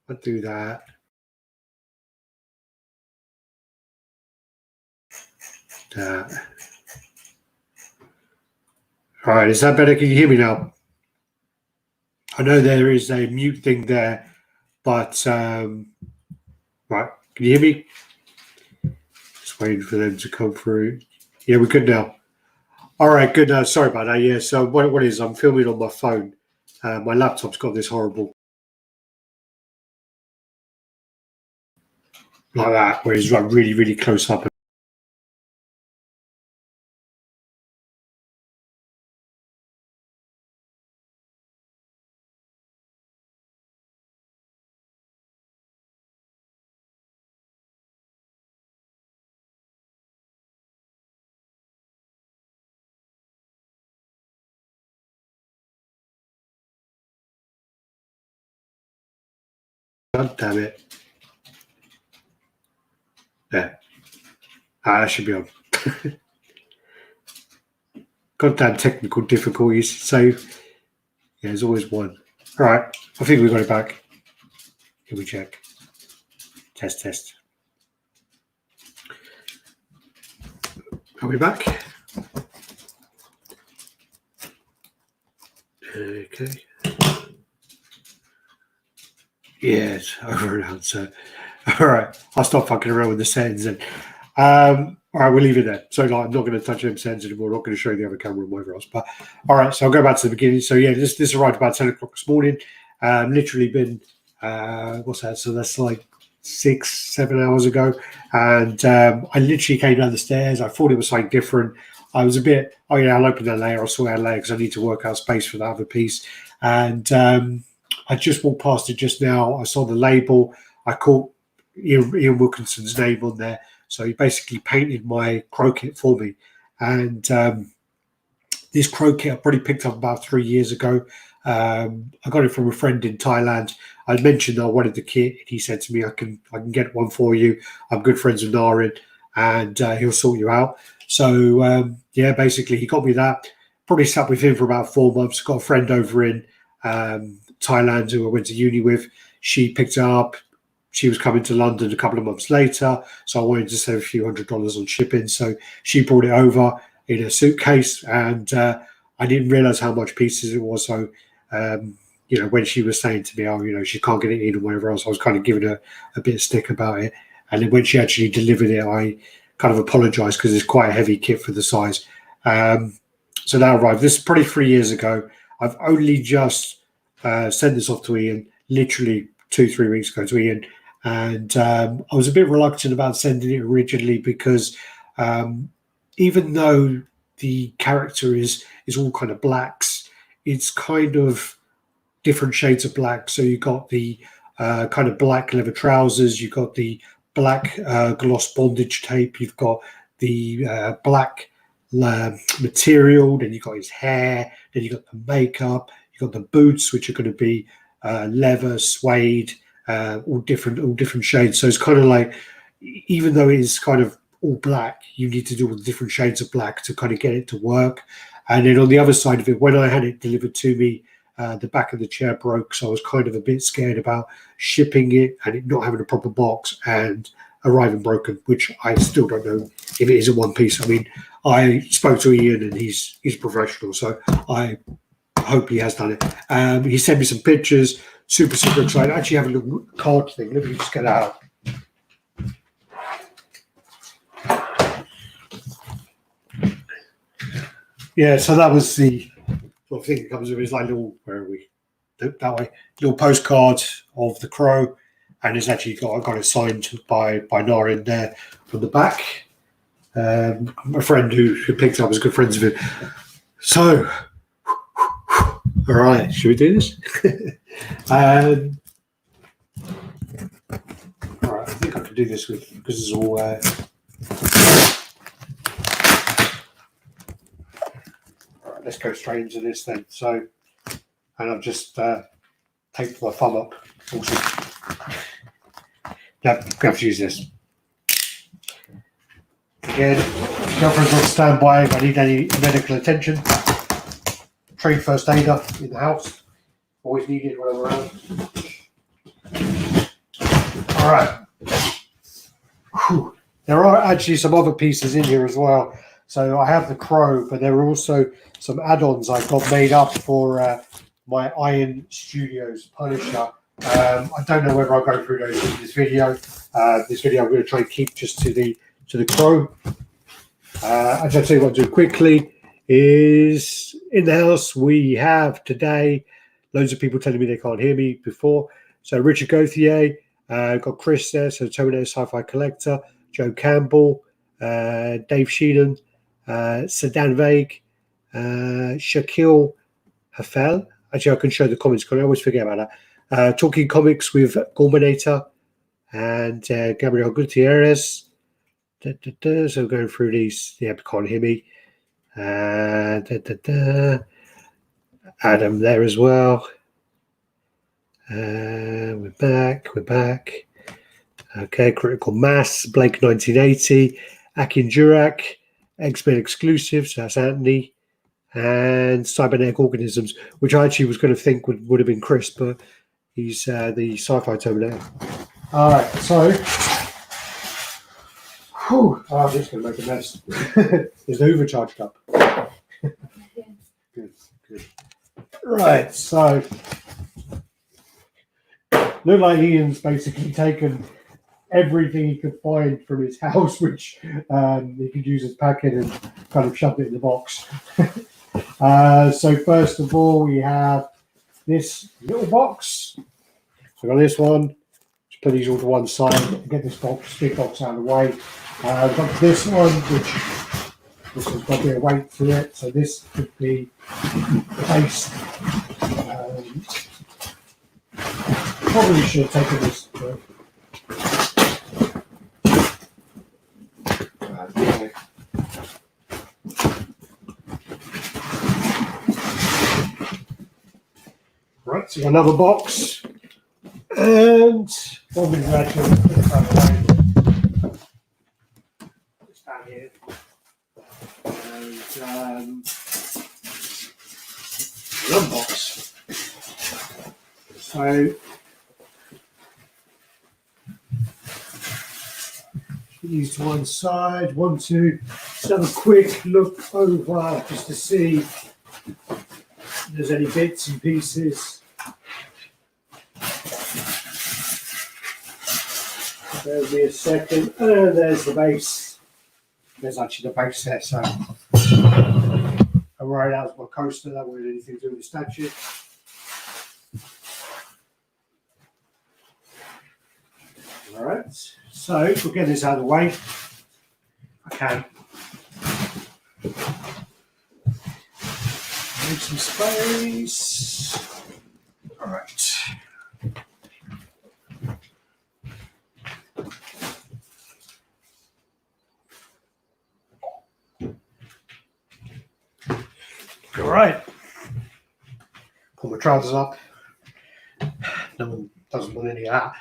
I'll do that. All right, is that better? Can you hear me now? I know there is a mute thing there, but right, can you hear me? Just waiting for them to come through. Yeah, we're good now. All right, good. Sorry about that. Yeah, so what is? I'm filming on my phone. My laptop's got this horrible like that, where it's like really, really close up. God damn it. There. That should be on. Goddamn technical difficulties. So, yeah, there's always one. All right, I think we got it back. Here we check. Test. Are we back? Okay. Yes, over and out. So, all right, I'll stop fucking around with the settings then. All right, we'll leave it there. So, like, I'm not going to touch them settings anymore. I'm not going to show you the other camera and whatever else. But all right, so I'll go back to the beginning. So, yeah, this arrived about 10 o'clock this morning. Literally been what's that? So that's like 6-7 hours ago, and I literally came down the stairs. I thought it was something different. I was a bit, oh yeah, I'll open that later. I'll sort out later because I need to work out space for that other piece. And I just walked past it just now. I saw the label. I caught Ian Wilkinson's name on there. So he basically painted my crow kit for me. And this crow kit I probably picked up about 3 years ago. I got it from a friend in Thailand. I mentioned I wanted the kit, and he said to me, I can get one for you. I'm good friends with Narin, and he'll sort you out. So, yeah, basically he got me that. Probably sat with him for about 4 months. Got a friend over in Thailand who I went to uni with. She picked it up. She was coming to London a couple of months later, so I wanted to save a few $100s on shipping. So she brought it over in a suitcase, and I didn't realize how much pieces it was. So, you know, when she was saying to me, oh, you know, she can't get it in or whatever else, I was kind of giving her a bit of stick about it. And then when she actually delivered it, I kind of apologized because it's quite a heavy kit for the size. So that arrived. This is probably 3 years ago. I've only just sent this off to Ian, literally 2-3 weeks ago to Ian. And I was a bit reluctant about sending it originally because even though the character is all kind of blacks, it's kind of different shades of black. So you got the kind of black leather trousers, you've got the black gloss bondage tape, you've got the black material, then you've got his hair, then you've got the makeup, you've got the boots, which are going to be leather, suede, all different shades. So it's kind of like, even though it is kind of all black, you need to do all the different shades of black to kind of get it to work. And then on the other side of it, when I had it delivered to me, the back of the chair broke, so I was kind of a bit scared about shipping it and it not having a proper box and arriving broken, which I still don't know if it is a one piece. I mean, I spoke to Ian and he's professional, so I hope he has done it. He sent me some pictures, super excited. I actually have a little card thing. Let me just get it out. Yeah, so that was the sort of thing that comes with his like little, where are we? That way, little postcard of the crow, and it's actually I got it signed by Narin there from the back. My friend who picked it up was good friends with him. So, all right, should we do this? All right, I think I can do this because it's all. Let's go straight into this then. So, and I've just taped my thumb up. Awesome. Yeah, I'm going to have to use this. Again, girlfriend's on standby if I need any medical attention. Trained first aider in the house. Always needed when I'm around. All right. Whew. There are actually some other pieces in here as well. So I have the Crow, but there are also some add-ons I got made up for my Iron Studios Punisher. I don't know whether I'll go through those in this video. I'm going to try and keep just to the Crow. I'll tell you what I'll do quickly is in the house we have today loads of people telling me they can't hear me before. So Richard Gauthier, got Chris there, so Terminator Sci-Fi Collector, Joe Campbell, Dave Sheehan, Sedan Vague, Shaquille Hafel. Actually, I can show the comments because I always forget about that. Talking Comics with Gorminator and Gabriel Gutierrez. So going through these, yeah, can't hear me. Adam there as well. We're back. Okay, Critical Mass, Blake 1980, Akin Jurak, X-Men Exclusive, so that's Anthony, and Cybernetic Organisms, which I actually was going to think would have been Chris, but he's the Sci-Fi Terminator. All right, so, I'm just going to make a mess. There's the Hoover charged up. Good. Right, so, look like Ian's basically taken everything he could find from his house, which he could use as packing and kind of shoved it in the box. So first of all, we have this little box. So I got this one. Just put these all to one side. Get this big box out of the way. I've got this one, which this has got a bit of weight to it. So this could be placed. Probably should have taken this. Right, so another box, and what we've actually put it away. It's down here, and one box. So these to one side. Want to just have a quick look over just to see if there's any bits and pieces. There'll be a second. And there's the base. There's actually the base there. So I wrote out my coaster. That wasn't anything to do with the statue. All right. So we'll get this out of the way. Okay. Make some space. All right. All right. Pull my trousers up. No one doesn't want any of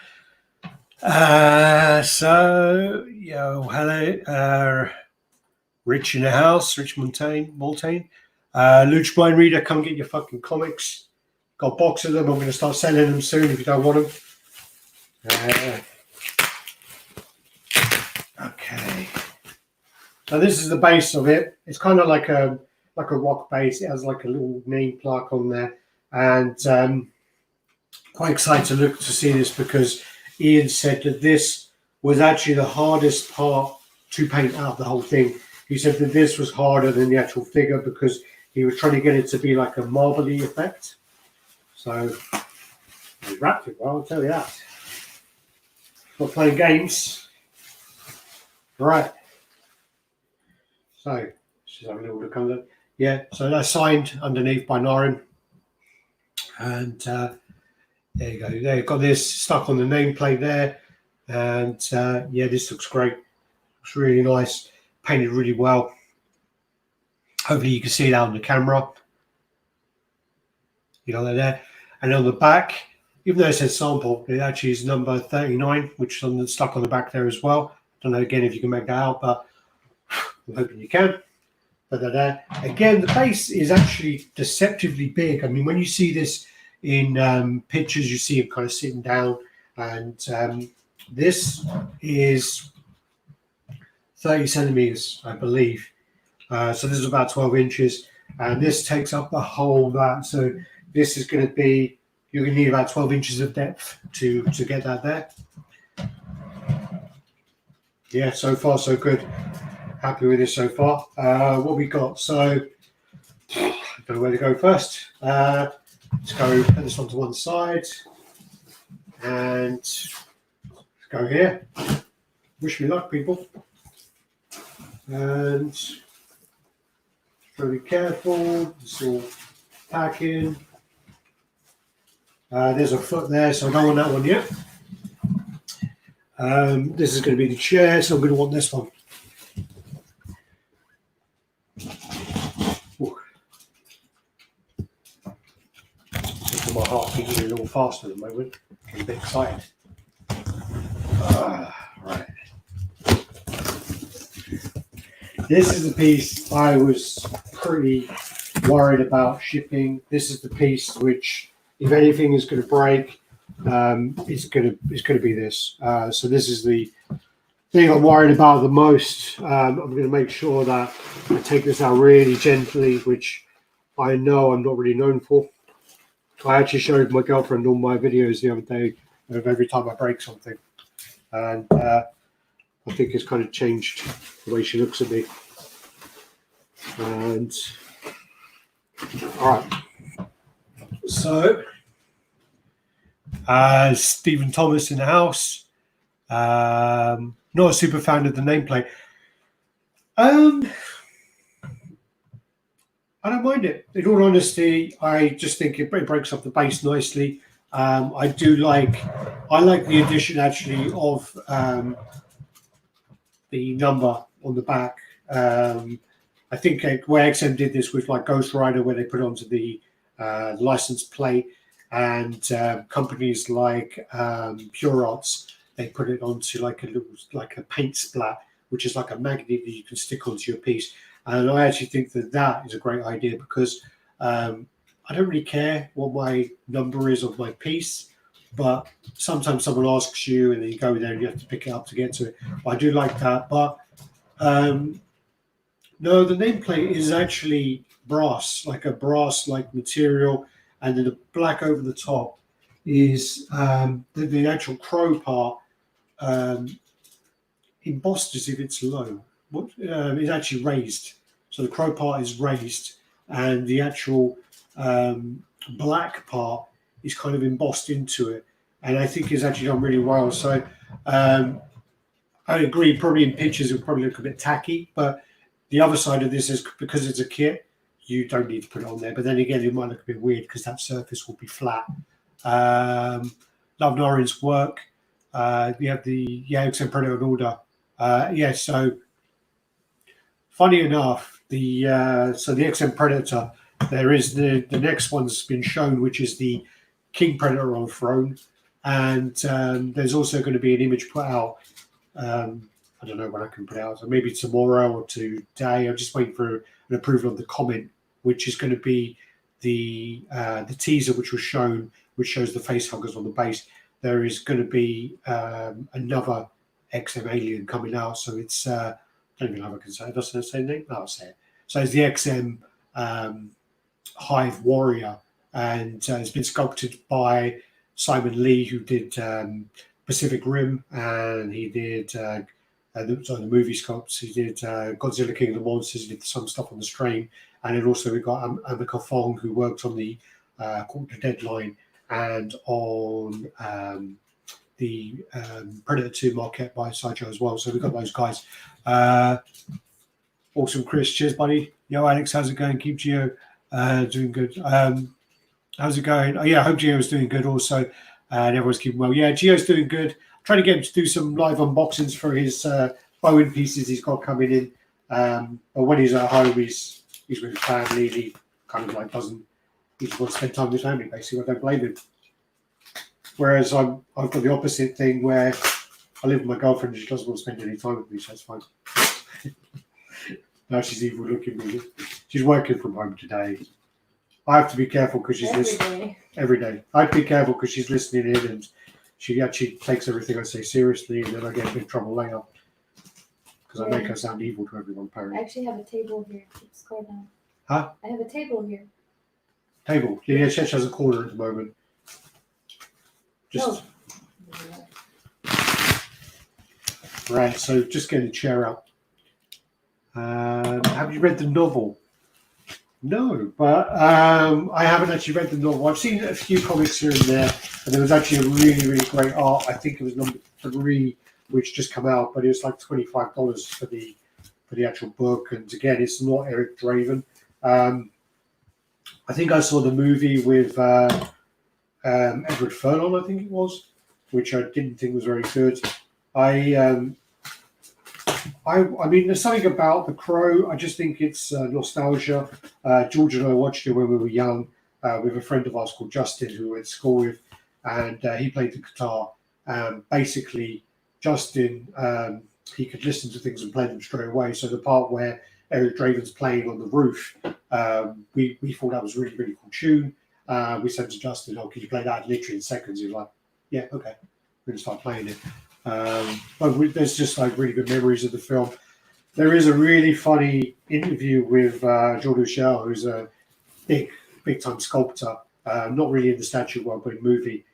that. So, hello. Rich in the house, Rich Montaigne. Luch Blind Reader, come get your fucking comics. Got a box of them. I'm going to start selling them soon if you don't want them. Okay. So this is the base of it. It's kind of like a rock base. It has like a little name plaque on there, and quite excited to see this because Ian said that this was actually the hardest part to paint out the whole thing. He said that this was harder than the actual figure because he was trying to get it to be like a marbly effect. So he wrapped it well, I'll tell you that. Not playing games. Right. So just have a little look under. Yeah, so that's signed underneath by Narin. And there you go. There you've got this stuck on the nameplate there. And yeah, this looks great. Looks really nice. Painted really well. Hopefully you can see it out on the camera. You got that there. And on the back, even though it says sample, it actually is number 39, which is stuck on the back there as well. Don't know again if you can make that out, but I'm hoping you can. Again, the base is actually deceptively big. I mean, when you see this in pictures, you see him kind of sitting down, and This is 30 centimeters, I believe. So this is about 12 inches, and this takes up the whole that. So this is going to be, you're going to need about 12 inches of depth to get that there. Yeah, so far so good. Happy with this so far. What we got? So I don't know where to go first. Let's go put this onto one side, and let's go here. Wish me luck, people. And be careful. It's all packing. There's a foot there, so I don't want that one yet. This is going to be the chair, so I'm going to want this one. My heart beating a little faster at the moment. I'm a bit excited. Right. This is the piece I was pretty worried about shipping. This is the piece which, if anything is going to break, it's going to be this. So this is the thing I'm worried about the most. I'm going to make sure that I take this out really gently, which I know I'm not really known for. I actually showed my girlfriend all my videos the other day of every time I break something, and I think it's kind of changed the way she looks at me. And all right, so Stephen Thomas in the house. Not a super fan of the nameplate. I don't mind it. In all honesty, I just think it breaks up the base nicely. I like the addition actually of the number on the back. I think where XM did this with like Ghost Rider, where they put onto the license plate, and companies like Pure Arts, they put it onto like a paint splat, which is like a magnet that you can stick onto your piece. And I actually think that is a great idea, because I don't really care what my number is of my piece, but sometimes someone asks you and then you go there and you have to pick it up to get to it. I do like that. But no, the nameplate is actually brass, like a brass-like material, and then the black over the top is the actual crow part embossed as if it's low. It's actually raised, so the crow part is raised, and the actual black part is kind of embossed into it, and I think it's actually done really well. So I agree, probably in pictures it would probably look a bit tacky, but the other side of this is, because it's a kit, you don't need to put it on there, but then again it might look a bit weird because that surface will be flat. Love Narin's work. We have the XM Predator order. So funny enough, the XM Predator, there is the next one's been shown, which is the King Predator on throne, and there's also going to be an image put out. I don't know when I can put it out, so maybe tomorrow or today. I'm just waiting for an approval of the comment, which is going to be the teaser which was shown, which shows the face huggers on the base. There is going to be another XM alien coming out, so it's I don't even know if I can say it. Doesn't it say name? No, I'll say it. So it's the XM Hive Warrior, and it's been sculpted by Simon Lee, who did Pacific Rim, and he did the movie sculpts. He did Godzilla King of the Monsters. He did some stuff on the Strain, and then also we got Amika Fong, who worked on the Quarter Deadline and on the Predator 2 Marquette by Sideshow as well. So we've got those guys. Awesome, Chris. Cheers, buddy. Yo, Alex, how's it going? Keep Geo doing good. How's it going? Oh, yeah, I hope Gio's doing good also. And everyone's keeping well. Yeah, Gio's doing good. I'm trying to get him to do some live unboxings for his Bowen pieces he's got coming in. But when he's at home, he's with his family. And he kind of like doesn't. He just wants to spend time with his family, basically. I don't blame him. Whereas I've got the opposite thing where I live with my girlfriend and she doesn't want to spend any time with me, so that's fine. Now she's evil looking at me. She's working from home today. I have to be careful because she's listening every day. I have to be careful because she's listening in and she actually takes everything I say seriously, and then I get in big trouble later because I make her sound evil to everyone. Apparently, I actually have a table here. It's called now. Huh? I have a table here. Table? Yeah, she has a corner at the moment. Just right. So just getting the chair up. Have you read the novel? No, but I haven't actually read the novel. I've seen a few comics here and there, and there was actually a really, really great art. I think it was number 3, which just come out, but it was like $25 for the actual book. And again, it's not Eric Draven. I think I saw the movie with Edward Furlong, I think it was, which I didn't think was very good. I mean, there's something about The Crow. I just think it's nostalgia. George and I watched it when we were young with a friend of ours called Justin, who we went to school with, and he played the guitar. Basically, Justin, he could listen to things and play them straight away. So the part where Eric Draven's playing on the roof, we thought that was a really, really cool tune. We said to Justin, "Oh, can you play that literally in seconds?" He was like, "Yeah, okay." We're going to start playing it. But there's just like really good memories of the film. There is a really funny interview with Jordan Shell, who's a big time sculptor, not really in the statue world, but in movie.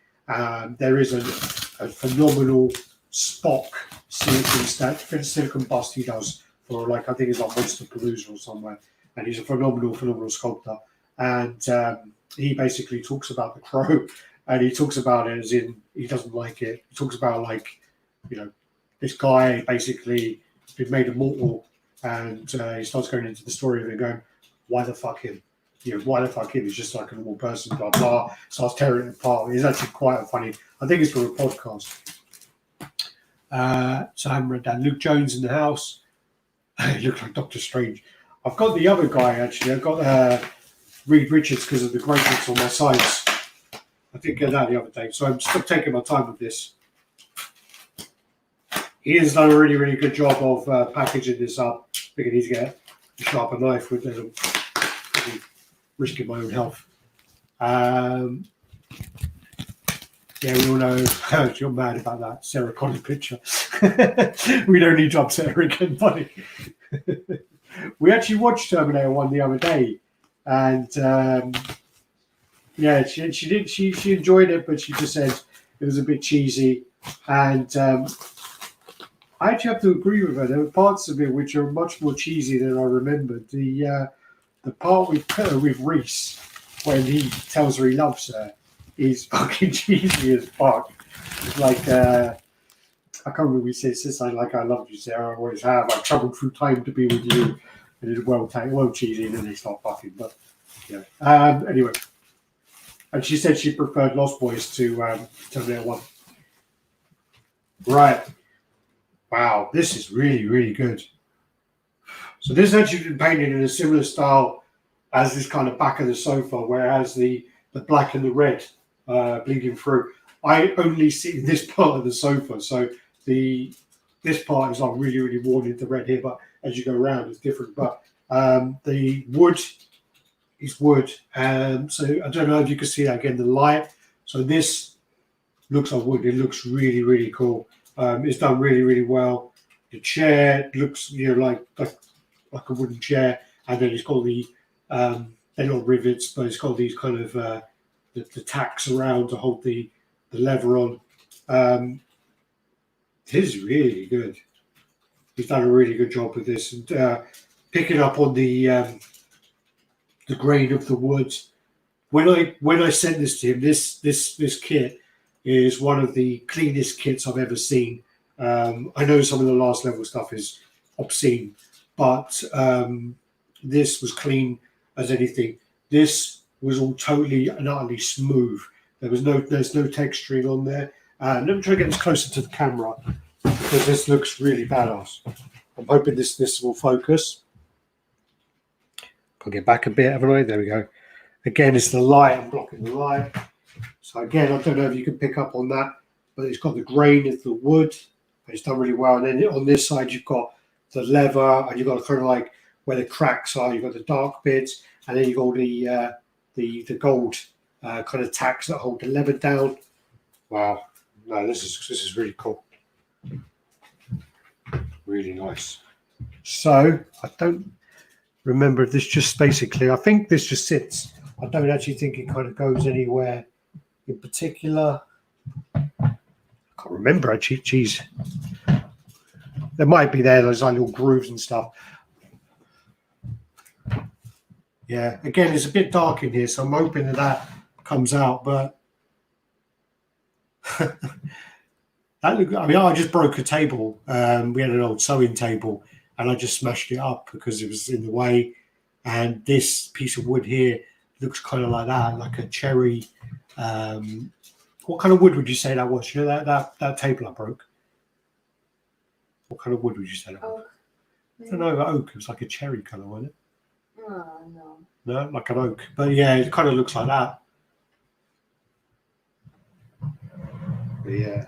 There is a phenomenal Spock silicon bust he does for, like, I think it's like Monster Palooza or somewhere, and he's a phenomenal sculptor. And he basically talks about The Crow, and he talks about it as in he doesn't like it. He talks about, like, you know, this guy basically been made immortal, and he starts going into the story of it, going, "Why the fuck him? You know, why the fuck him? He's just like a normal person." Blah blah. Starts tearing it apart. It's actually quite funny. I think it's for a podcast. So I haven't read that. Luke Jones in the house. He looked like Doctor Strange. I've got the other guy actually. I've got Reed Richards because of the greatness on my sides. I didn't get that the other day, so I'm still taking my time with this. He has done a really, really good job of packaging this up. I think I need to get a sharper knife with it, risking my own health. Yeah, we all know you're mad about that Sarah Connor picture. We don't need to upset her again, buddy. We actually watched Terminator 1 the other day, and yeah, she enjoyed it, but she just said it was a bit cheesy. And I actually have to agree with her. There were parts of it which are much more cheesy than I remembered. The part with Reese when he tells her he loves her is fucking cheesy as fuck. Like I can't remember, we said something like, "I love you, Sarah. I always have. I travelled through time to be with you." And it's well cheesy, and then they start fucking. But yeah. Anyway, and she said she preferred Lost Boys to Terminator 1. Right. Wow, this is really, really good. So this has actually been painted in a similar style as this kind of back of the sofa, where it has the black and the red bleeding through. I only see this part of the sofa, so this part is like really, really worn into red here, but as you go around, it's different. But the wood is wood, so I don't know if you can see that again, the light. So this looks like wood. It looks really, really cool. It's done really, really well. The chair looks, like a wooden chair, and then it's got they're not rivets, but it's got these kind of the tacks around to hold the lever on. It is really good. He's done a really good job with this, and picking up on the grain of the wood. When I sent this to him, this kit is one of the cleanest kits I've ever seen. I know some of the last level stuff is obscene, but this was clean as anything. This was all totally and utterly smooth. There's no texturing on there. Let me try to get this closer to the camera because this looks really badass. I'm hoping this will focus. I'll get back a bit, haven't I? There we go. Again, it's the light. I'm blocking the light. So again, I don't know if you can pick up on that, but it's got the grain of the wood. It's done really well. And then on this side, you've got the leather, and you've got kind of like where the cracks are. You've got the dark bits, and then you've got the gold kind of tacks that hold the leather down. Wow, No, this is really cool. Really nice. So I don't remember if this just basically. I think this just sits. I don't actually think it kind of goes anywhere in particular. I can't remember actually. Geez, there might be there. There's like little grooves and stuff. Yeah. Again, it's a bit dark in here, so I'm hoping that comes out. But that look. I mean, I just broke a table. We had an old sewing table, and I just smashed it up because it was in the way. And this piece of wood here looks kind of like that, like a cherry. What kind of wood would you say that was? You know that table I broke. What kind of wood would you say that was? Oak. I don't know, oak. It was like a cherry colour, wasn't it? No. No, like an oak. But yeah, it kind of looks like that. But yeah.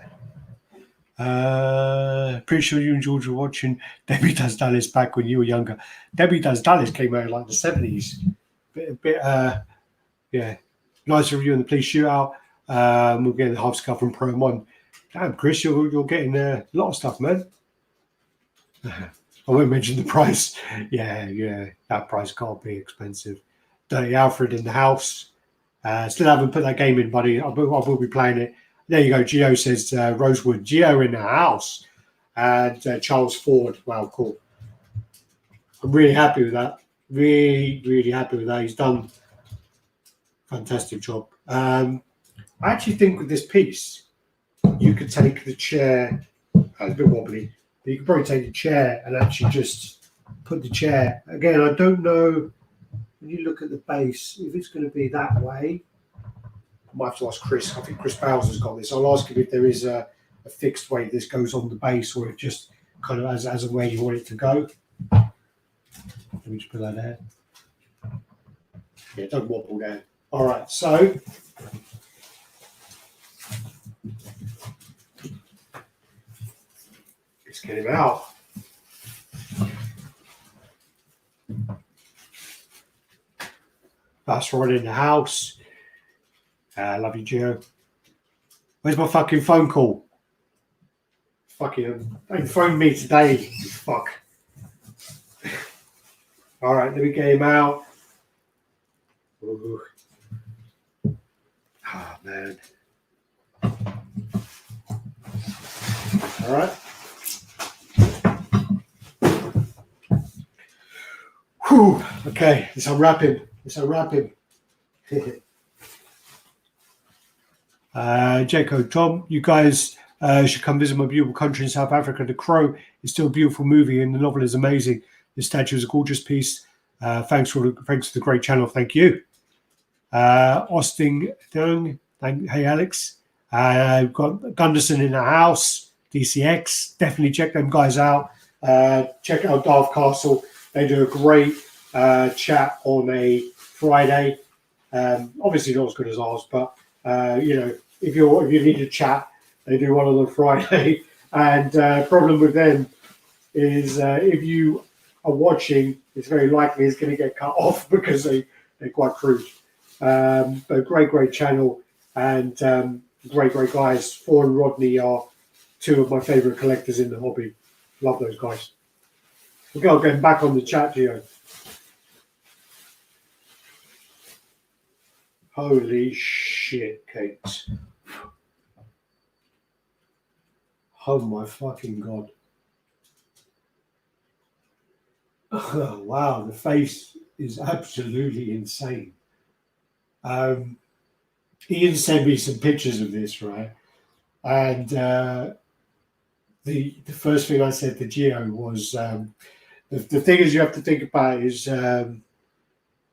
Pretty sure you and George were watching Debbie Does Dallas back when you were younger. Debbie Does Dallas came out in like the 70s. Yeah. Nice review in the police shootout. We're getting the half scuff from Pro 1. Damn, Chris, you're getting a lot of stuff, man. I won't mention the price. Yeah, that price can't be expensive. Dirty Alfred in the house. Still haven't put that game in, buddy. I will be playing it. There you go. Gio says Rosewood. Gio in the house. And Charles Ford. Wow, cool. I'm really happy with that. Really happy with that. He's done a fantastic job. I actually think with this piece, you could take the chair. It's a bit wobbly. But you could probably take the chair and actually just put the chair. Again, I don't know. When you look at the base, if it's going to be that way, I might have to ask Chris. I think Chris Bowser's got this. I'll ask him if there is a fixed way this goes on the base or if just kind of as and where you want it to go. Let me just put that there. Yeah, don't wobble there. All right, so let's get him out. That's right in the house. Love you, Gio. Where's my fucking phone call? Fucking, don't phone me today. Fuck. All right, let me get him out. Ooh. Oh, man. All right. Whew. Okay, let's unwrap him. Jacob, Tom, you guys should come visit my beautiful country in South Africa. The Crow is still a beautiful movie, and the novel is amazing. The statue is a gorgeous piece. Thanks for the great channel. Thank you. Austin Dung, hey Alex. We've got Gunderson in the house. DCX, definitely check them guys out. Check out Darth Castle. They do a great chat on a Friday. Obviously not as good as ours, but if you need a chat, they do one on a Friday. And problem with them is if you are watching, it's very likely it's going to get cut off because they're quite crude. But great channel and great guys. Thor and Rodney are two of my favourite collectors in the hobby. Love those guys. Okay, I'll get back on the chat, Gio. Holy shit, Kate. Oh my fucking God. Oh, wow, the face is absolutely insane. Ian sent me some pictures of this, right? And the first thing I said to Gio was the thing is you have to think about is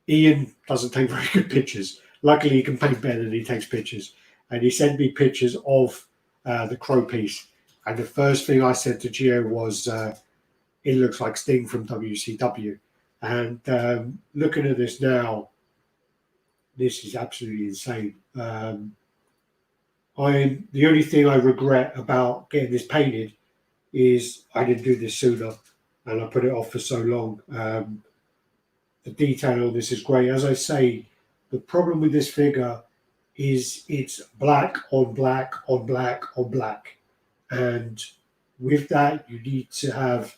Ian doesn't take very good pictures. Luckily, he can paint better than he takes pictures. And he sent me pictures of the Crow piece. And the first thing I said to Gio was, it looks like Sting from WCW. And looking at this now, this is absolutely insane. The only thing I regret about getting this painted is I didn't do this sooner and I put it off for so long. The detail on this is great. As I say, the problem with this figure is it's black on black on black on black. And with that, you need to have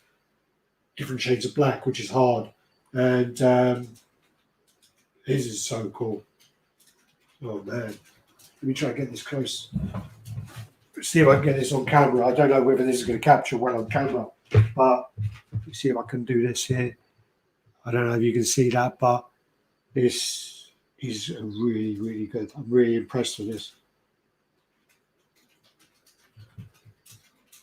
different shades of black, which is hard. And this is so cool. Oh man, let me try and get this close. See if I can get this on camera. I don't know whether this is going to capture well on camera, but let's see if I can do this here. I don't know if you can see that, but this is really, really good. I'm really impressed with this.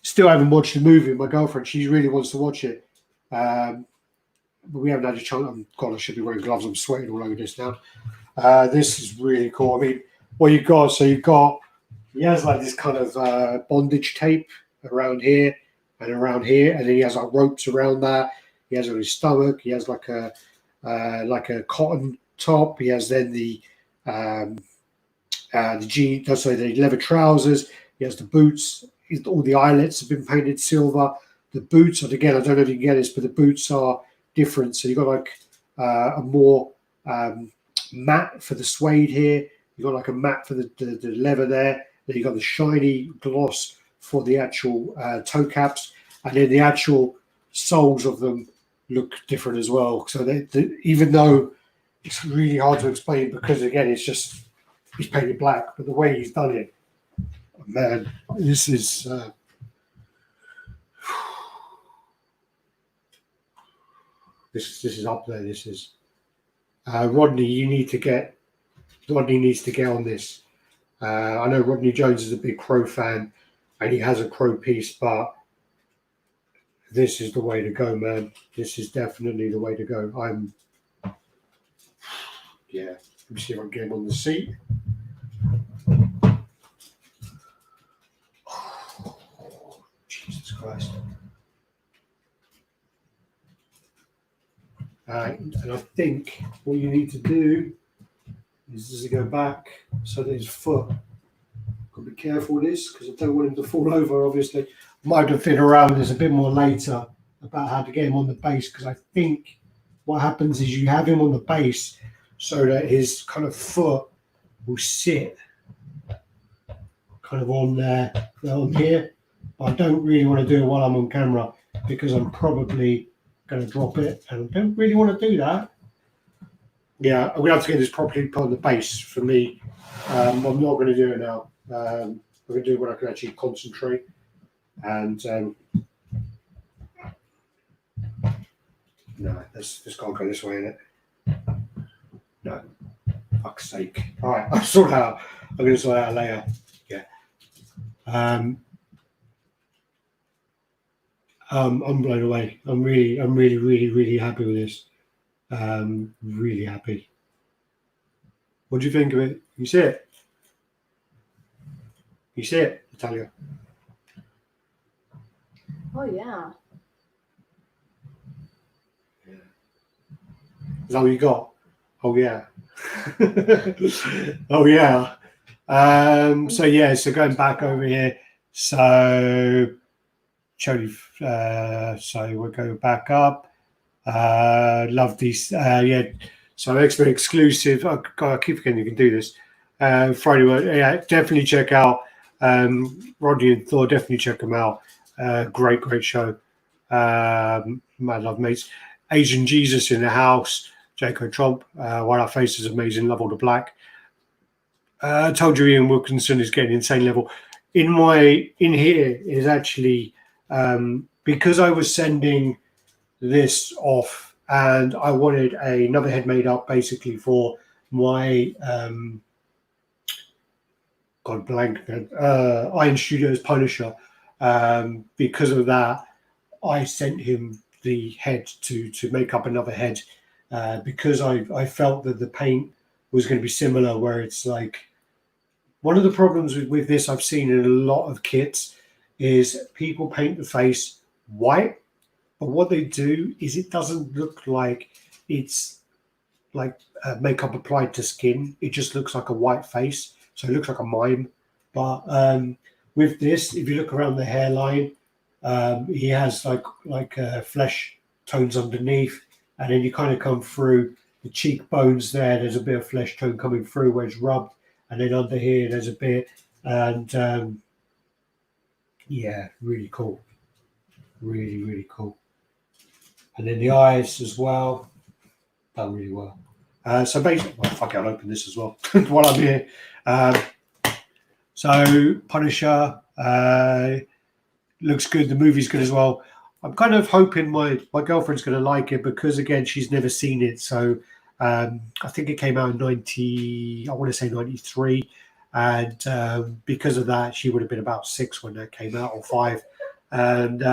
Still haven't watched the movie. My girlfriend, she really wants to watch it. But we haven't had a chance. God, I should be wearing gloves. I'm sweating all over this now. This is really cool. I mean, what you've got, so you've got, he has like this kind of bondage tape around here and around here, and then he has like ropes around that. He has on his stomach. He has like a cotton top. He has then the jeans, sorry, the leather trousers. He has the boots. All the eyelets have been painted silver. The boots, and again, I don't know if you can get this, but the boots are different. So you've got like a more matte for the suede here. You've got like a matte for the leather there. Then you've got the shiny gloss for the actual toe caps. And then the actual soles of them look different as well. So even though it's really hard to explain because, again, he's painted black, but the way he's done it, man, this is this is up there. This is Rodney. Rodney needs to get on this. I know Rodney Jones is a big Crow fan, and he has a Crow piece, but this is the way to go, man. This is definitely the way to go. Let me see if I can get him on the seat. Jesus Christ. And I think what you need to do is just go back so that his foot. Got to be careful with this because I don't want him to fall over, obviously. Might have been around this a bit more later about how to get him on the base, because I think what happens is you have him on the base so that his kind of foot will sit kind of on there, on here. But I don't really want to do it while I'm on camera because I'm probably going to drop it, and I don't really want to do that. Yeah, I'm going to have to get this properly put on the base for me. I'm not going to do it now. I'm going to do it when I can actually concentrate. And no, this can't go this way, innit? No, fuck's sake. All right, I'll sort it out. I'm going to sort it out later. Yeah. I'm blown away. I'm really happy with this. Really happy. What do you think of it? You see it? You see it, Natalia? Oh, yeah. Is that what you got? Oh, yeah. Oh, yeah. So going back over here. So we'll go back up. Love these. So expert exclusive. Oh, God, I keep forgetting you can do this. Friday, definitely check out Rodney and Thor. Definitely check them out. Great show. Mad Love Mates. Asian Jesus in the house. Jacob Trump. While Our Face is amazing. Love all the black. I told you Ian Wilkinson is getting insane level. In here is actually because I was sending this off and I wanted another head made up basically for my Iron Studios Punisher. Because of that, I sent him the head to make up another head because I felt that the paint was going to be similar, where it's like one of the problems with this I've seen in a lot of kits is people paint the face white, but what they do is it doesn't look like it's like makeup applied to skin. It just looks like a white face, so it looks like a mime. But with this, if you look around the hairline, he has like flesh tones underneath, and then you kind of come through the cheekbones there. There's a bit of flesh tone coming through where it's rubbed, and then under here there's a bit, and yeah, really cool, really cool. And then the eyes as well, done really well. So basically, well, fuck it, I'll open this as well while I'm here. So Punisher looks good. The movie's good as well. I'm kind of hoping my girlfriend's going to like it because again, she's never seen it. So I think it came out in 90. I want to say 93, and because of that, she would have been about 6 when that came out, or 5. And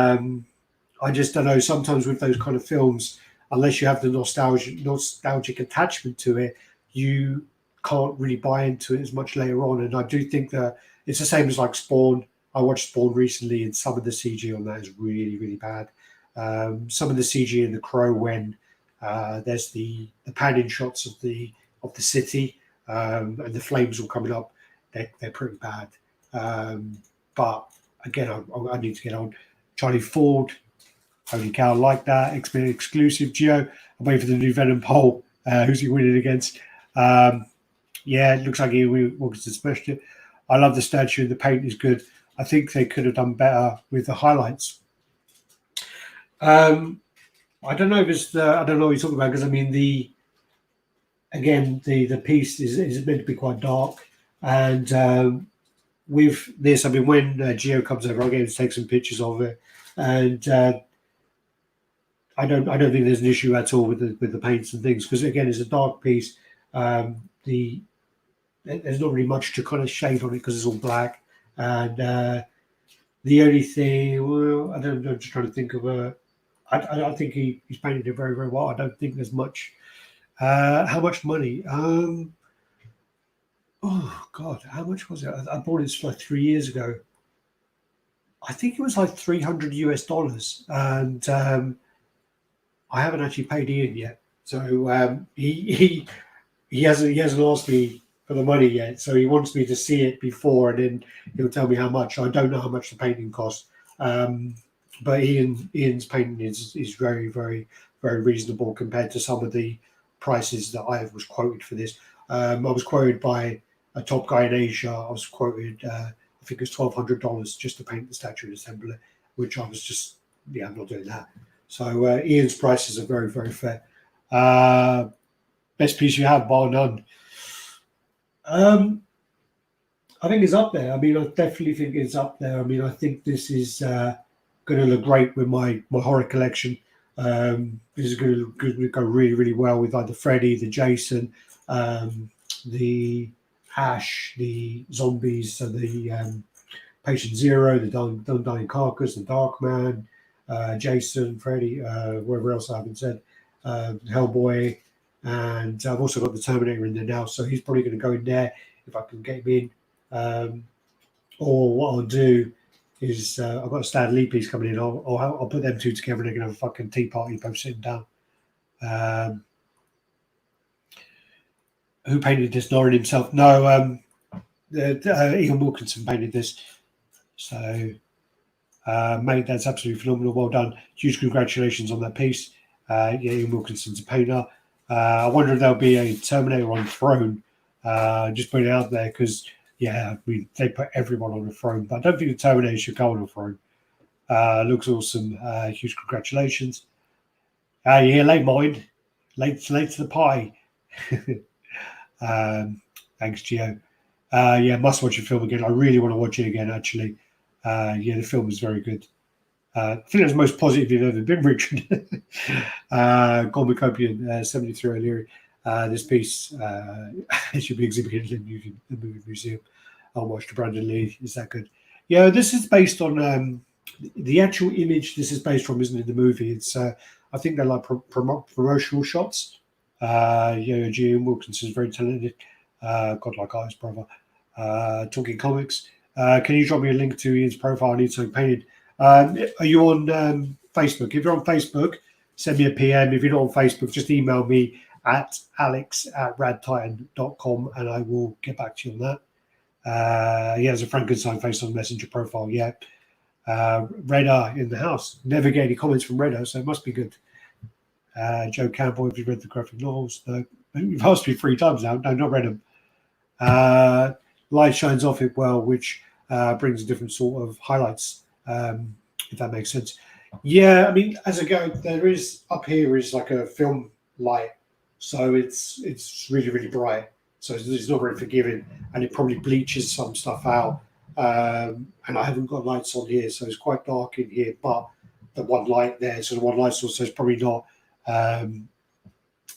I just don't know. Sometimes with those kind of films, unless you have the nostalgic attachment to it, you can't really buy into it as much later on. And I do think that it's the same as like Spawn. I watched Spawn recently, and some of the CG on that is really bad. Some of the CG in The Crow, when there's the panning shots of the city and the flames all coming up, they're pretty bad. But again, I need to get on. Charlie Ford, holy cow, I like that. Exclusive Geo. I'm waiting for the new Venom poll. Who's he winning against? Yeah, it looks like he Wilkinson smashed it. I love the statue. The paint is good. I think they could have done better with the highlights. I don't know if it's I don't know what you're talking about, because I mean the piece is meant to be quite dark, and with this, I mean, when Geo comes over, I'll get him to take some pictures of it, and I don't think there's an issue at all with the paints and things, because again, it's a dark piece. There's not really much to kind of shade on it because it's all black. And the only thing, well, I don't know, I'm just trying to think of I think he's painted it very well. I don't think there's much. How much money? Oh God, how much was it? I bought it like 3 years ago. I think it was like $300 and I haven't actually paid Ian yet. So he hasn't asked me for the money yet, so he wants me to see it before, and then he'll tell me how much. I don't know how much the painting costs, but Ian's painting is very reasonable compared to some of the prices that I was quoted for this. I was quoted by a top guy in Asia. I was quoted, I think it was $1,200 just to paint the statue and assemble it, which I was just, I'm not doing that. So Ian's prices are very fair. Best piece you have, bar none. I think it's up there. I mean, I definitely think it's up there. I mean, I think this is going to look great with my horror collection. This is going to go really well with like the Freddy, the Jason, the Ash, the zombies, so the Patient Zero, the Undying Carcass, the Darkman, Jason, Freddy, whatever else I haven't said, Hellboy. And I've also got the Terminator in there now, so he's probably going to go in there if I can get him in. Or what I'll do is I've got a Stan Lee piece coming in. I'll put them two together and they're going to have a fucking tea party, both sitting down. Who painted this? Narin himself? No, Ian Wilkinson painted this. So, mate, that's absolutely phenomenal. Well done. Huge congratulations on that piece. Ian Wilkinson's a painter. I wonder if there'll be a Terminator on throne. Just put it out there because, I mean, they put everyone on a throne, but I don't think the Terminator should go on a throne. Looks awesome. Huge congratulations. Yeah, late mind. Late to the pie. Thanks, Gio. Must watch the film again. I really want to watch it again, actually. The film is very good. I think that's the most positive you've ever been, Richard. Gormacopian, 73 O'Leary. This piece should be exhibited in the movie museum. I'll watch the Brandon Lee. Is that good? Yeah, this is based on the actual image this is based from, isn't it, the movie? It's I think they're like promotional shots. Gene Wilkinson is very talented. Godlike eyes, brother. Talking comics. Can you drop me a link to Ian's profile? I need something painted. Are you on Facebook? If you're on Facebook, send me a PM. If you're not on Facebook, just email me at alex@radtitan.com and I will get back to you on that. He has a Frankenstein face on the Messenger profile. Yeah. Redder in the house. Never get any comments from Redder, so it must be good. Joe Campbell, have you read the graphic novels? No. You've asked me 3 times now. No, not read them. Light shines off it well, which brings a different sort of highlights, if that makes sense. Yeah, I mean, as I go, there is up here is like a film light, so it's really really bright, so it's not very forgiving, and it probably bleaches some stuff out. And I haven't got lights on here, so it's quite dark in here. But the one light there, so the one light source, so it's probably not.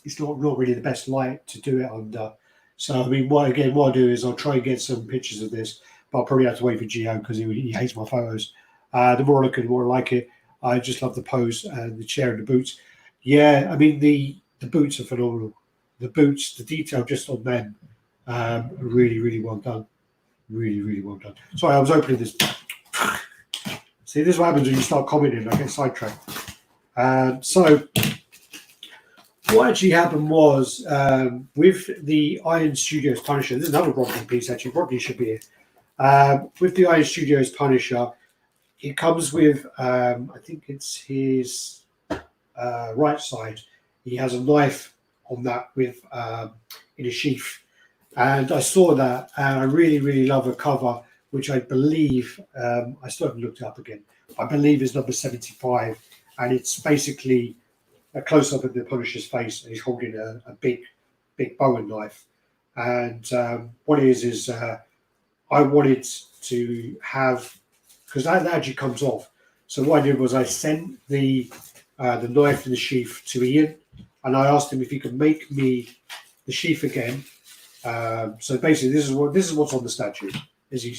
It's not really the best light to do it under. So I mean, what I'll do is I'll try and get some pictures of this, but I'll probably have to wait for Gio because he hates my photos. The more I look at it, the more I like it. I just love the pose and the chair and the boots. Yeah, I mean the boots are phenomenal. The boots, the detail just on them, really really well done. Really really well done. Sorry, I was opening this. See, this is what happens when you start commenting. I get sidetracked. So what actually happened was with the Iron Studios Punisher. This is another Rodney piece actually. Rodney should be here. With the Iron Studios Punisher, it comes with I think it's his right side. He has a knife on that with in a sheath, and I saw that, and I really really love a cover, which I believe I still haven't looked it up again. I believe is number 75, and it's basically a close up of the Punisher's face, and he's holding a big Bowen knife. And what it is I wanted to have, because that actually comes off. So what I did was I sent the knife in the sheath to Ian, and I asked him if he could make me the sheath again. So basically, this is what's on the statue. Is the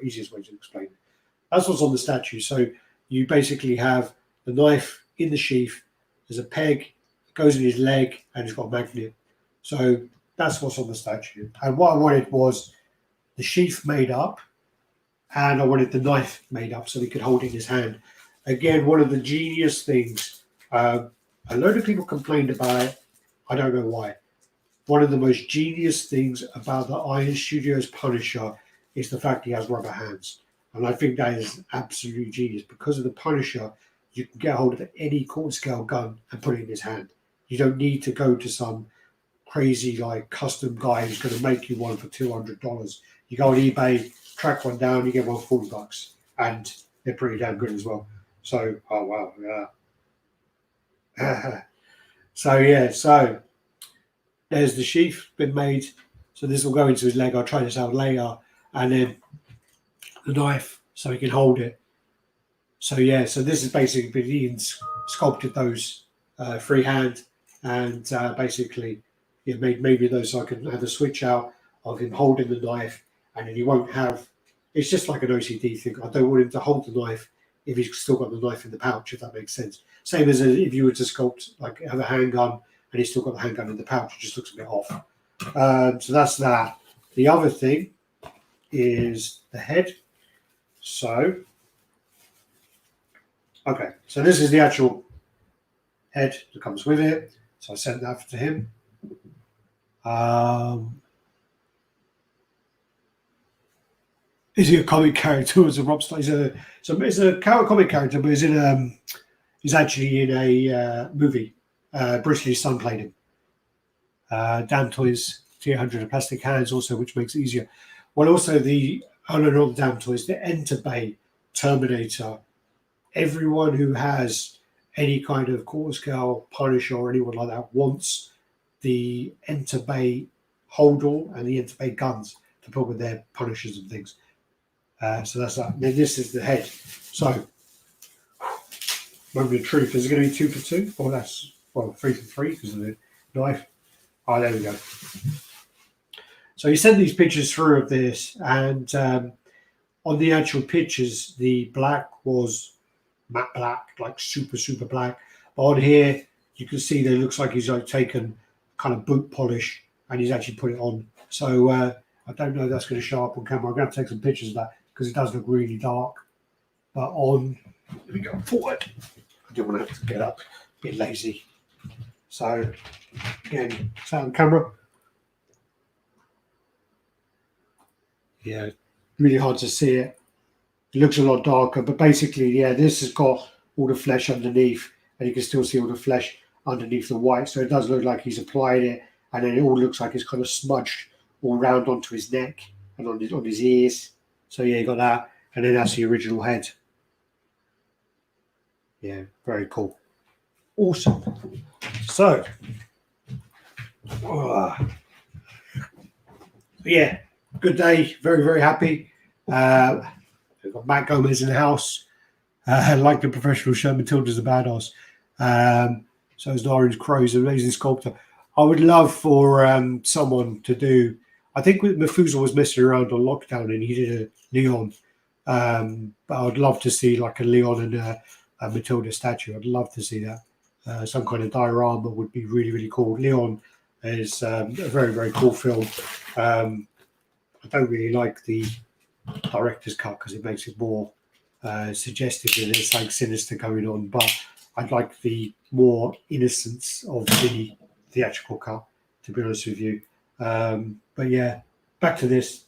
easiest way to explain it. That's what's on the statue. So you basically have the knife in the sheath. There's a peg, it goes in his leg, and it's got a magnet. So that's what's on the statue. And what I wanted was the sheath made up, and I wanted the knife made up so he could hold it in his hand. Again, one of the genius things. A load of people complained about it. I don't know why. One of the most genius things about the Iron Studios Punisher is the fact he has rubber hands. And I think that is absolutely genius. Because of the Punisher, you can get hold of any quarter scale gun and put it in his hand. You don't need to go to some crazy like custom guy who's going to make you one for $200. You go on eBay, track one down, you get one for $40, and they're pretty damn good as well. So, oh wow, yeah. So there's the sheath been made. So this will go into his leg. I'll try this out later, and then the knife so he can hold it. So so this is basically Ian's sculpted those freehand, and basically it made maybe those so I can have a switch out of him holding the knife, and then he won't have. It's just like an OCD thing. I don't want him to hold the knife if he's still got the knife in the pouch, if that makes sense. Same as if you were to sculpt, like have a handgun and he's still got the handgun in the pouch, it just looks a bit off. So that's that. The other thing is the head. So, okay, so this is the actual head that comes with it. So I sent that to him. Is he a comic character or is a rock star? He's a comic character, but he's actually in a movie. Bruce Lee's son played him. Damn Toys, 300 plastic hands also, which makes it easier. Well, also not the Damn Toys, the Enterbay Terminator. Everyone who has any kind of quarter scale Punisher or anyone like that wants the Enterbay holdall and the Enterbay guns to put with their Punishers and things. So that's that. Then this is the head. So, moment of truth. Is it going to be 2 for 2? Or that's 3 for 3 because of the knife. Oh, there we go. So he sent these pictures through of this, and on the actual pictures, the black was matte black, like super super black. But on here, you can see that it looks like he's like taken kind of boot polish and he's actually put it on. So I don't know if that's going to show up on camera. I'm going to take some pictures of that because it does look really dark. But let me go forward. I don't want to have to get up, a bit lazy. So again, is that on camera? Yeah, really hard to see it. It looks a lot darker, but basically, yeah, this has got all the flesh underneath, and you can still see all the flesh underneath the white. So it does look like he's applied it, and then it all looks like it's kind of smudged all round onto his neck and on his ears. So yeah, you got that, and then that's the original head. Yeah, very cool, awesome. So, yeah, good day. Very, very happy. We've got Matt Gomez in the house. Like the professional show, Matilda's the badass. So is Narin The Crow, an amazing sculptor. I would love for someone to do. I think Methuselah was messing around on lockdown and he did a Leon. But I'd love to see like a Leon and a Matilda statue. I'd love to see that. Some kind of diorama would be really, really cool. Leon is a very, very cool film. I don't really like the director's cut because it makes it more suggestive and it's like sinister going on, but I'd like the more innocence of the theatrical cut, to be honest with you. But yeah, back to this.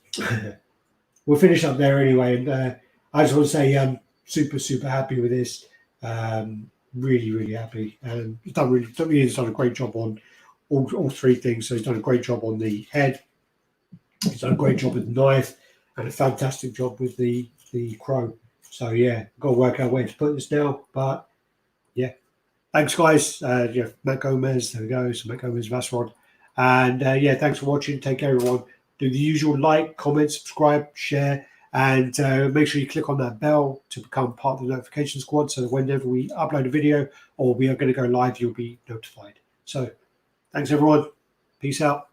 We'll finish up there anyway, and I just want to say I'm super, super happy with this. Really, really happy, and he's done a great job on all three things. So he's done a great job on the head, he's done a great job with the knife, and a fantastic job with the crow. So yeah, got to work out where to put this now. But yeah, thanks guys. Matt Gomez, there we go. So Matt Gomez, Vasrod. And yeah, thanks for watching. Take care, everyone. Do the usual: like, comment, subscribe, share, and make sure you click on that bell to become part of the notification squad so that whenever we upload a video or we are going to go live, you'll be notified. So thanks, everyone. Peace out.